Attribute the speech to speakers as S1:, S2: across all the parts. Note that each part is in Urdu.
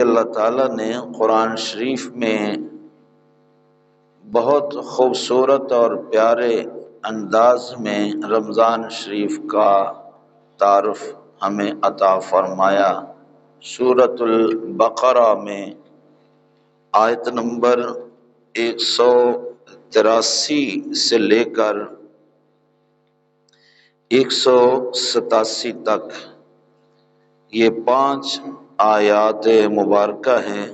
S1: اللہ تعالیٰ نے قرآن شریف میں بہت خوبصورت اور پیارے انداز میں رمضان شریف کا تعارف ہمیں عطا فرمایا۔ سورۃ البقرہ میں آیت نمبر 183 سے لے کر 187 تک یہ 5 آیات مبارکہ ہیں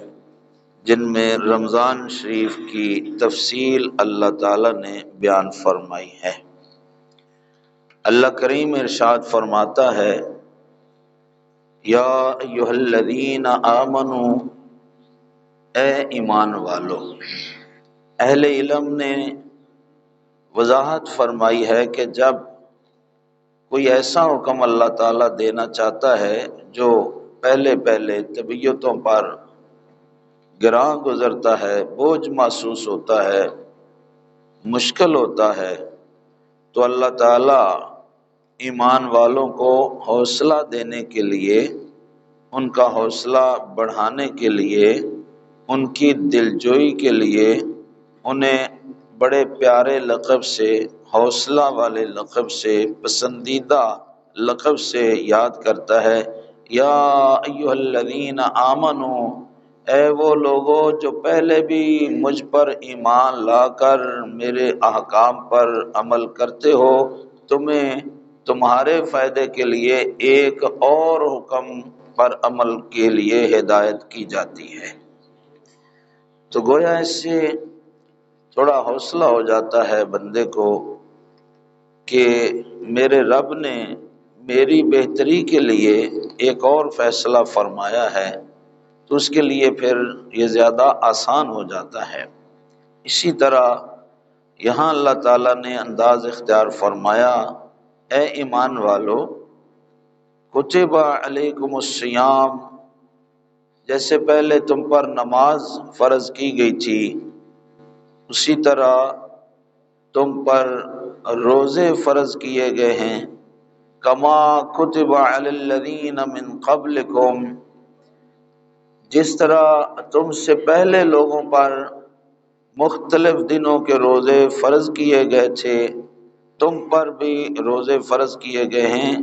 S1: جن میں رمضان شریف کی تفصیل اللہ تعالیٰ نے بیان فرمائی ہے۔ اللہ کریم ارشاد فرماتا ہے، یا ایھا الذین آمنوا، اے ایمان والو۔ اہل علم نے وضاحت فرمائی ہے کہ جب کوئی ایسا حکم اللہ تعالیٰ دینا چاہتا ہے جو پہلے طبیعتوں پر گراں گزرتا ہے، بوجھ محسوس ہوتا ہے، مشکل ہوتا ہے، تو اللہ تعالیٰ ایمان والوں کو حوصلہ دینے کے لیے، ان کا حوصلہ بڑھانے کے لیے، ان کی دلجوئی کے لیے انہیں بڑے پیارے لقب سے، حوصلہ والے لقب سے، پسندیدہ لقب سے یاد کرتا ہے۔ یا ایھا الذین آمنوا، اے وہ لوگوں جو پہلے بھی مجھ پر ایمان لا کر میرے احکام پر عمل کرتے ہو، تمہیں تمہارے فائدے کے لیے ایک اور حکم پر عمل کے لیے ہدایت کی جاتی ہے۔ تو گویا اس سے تھوڑا حوصلہ ہو جاتا ہے بندے کو کہ میرے رب نے میری بہتری کے لیے ایک اور فیصلہ فرمایا ہے، تو اس کے لیے پھر یہ زیادہ آسان ہو جاتا ہے۔ اسی طرح یہاں اللہ تعالیٰ نے انداز اختیار فرمایا، اے ایمان والو، کتب علیکم الصیام، جیسے پہلے تم پر نماز فرض کی گئی تھی، اسی طرح تم پر روزے فرض کیے گئے ہیں، کما کتب علی الذین من قبلکم، جس طرح تم سے پہلے لوگوں پر مختلف دنوں کے روزے فرض کیے گئے تھے، تم پر بھی روزے فرض کیے گئے ہیں۔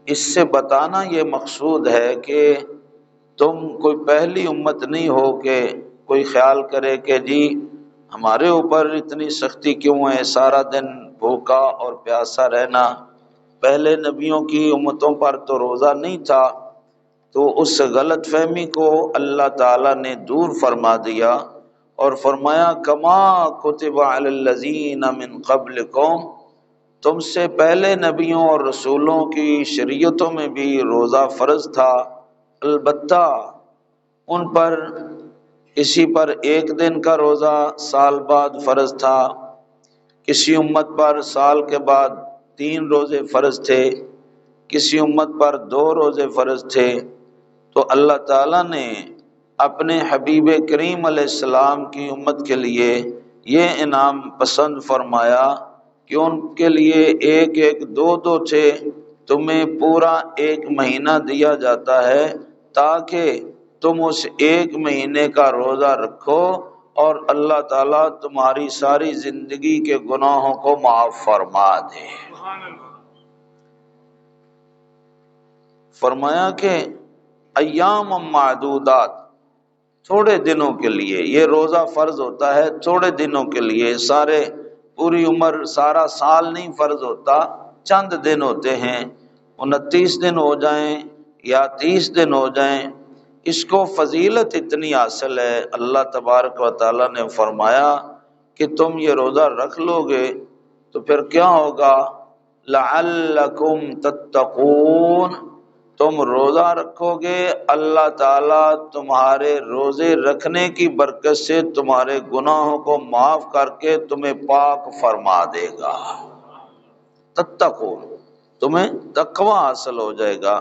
S1: اس سے بتانا یہ مقصود ہے کہ تم کوئی پہلی امت نہیں ہو کہ کوئی خیال کرے کہ جی ہمارے اوپر اتنی سختی کیوں ہے، سارا دن بھوکا اور پیاسا رہنا، پہلے نبیوں کی امتوں پر تو روزہ نہیں تھا۔ تو اس غلط فہمی کو اللہ تعالیٰ نے دور فرما دیا اور فرمایا، کما کتب علی الذین من قبلکم، تم سے پہلے نبیوں اور رسولوں کی شریعتوں میں بھی روزہ فرض تھا، البتہ ان پر کسی پر ایک دن کا روزہ سال بعد فرض تھا، کسی امت پر سال کے بعد 3 روزے فرض تھے، کسی امت پر 2 روزے فرض تھے۔ تو اللہ تعالیٰ نے اپنے حبیب کریم علیہ السلام کی امت کے لیے یہ انعام پسند فرمایا کہ ان کے لیے 1 2 تھے، تمہیں پورا 1 مہینہ دیا جاتا ہے تاکہ تم اس 1 مہینے کا روزہ رکھو اور اللہ تعالیٰ تمہاری ساری زندگی کے گناہوں کو معاف فرما دے۔ فرمایا کہ ایام معدودات، تھوڑے دنوں کے لیے یہ روزہ فرض ہوتا ہے، تھوڑے دنوں کے لیے، سارے پوری عمر سارا سال نہیں فرض ہوتا، چند دن ہوتے ہیں، 29 دن ہو جائیں یا 30 دن ہو جائیں، اس کو فضیلت اتنی حاصل ہے، اللہ تبارک و تعالیٰ نے فرمایا کہ تم یہ روزہ رکھ لو گے تو پھر کیا ہوگا، لعلکم تتقون، تم روزہ رکھو گے، اللہ تعالیٰ تمہارے روزے رکھنے کی برکت سے تمہارے گناہوں کو معاف کر کے تمہیں پاک فرما دے گا۔ تتقون، تمہیں تقوی حاصل ہو جائے گا۔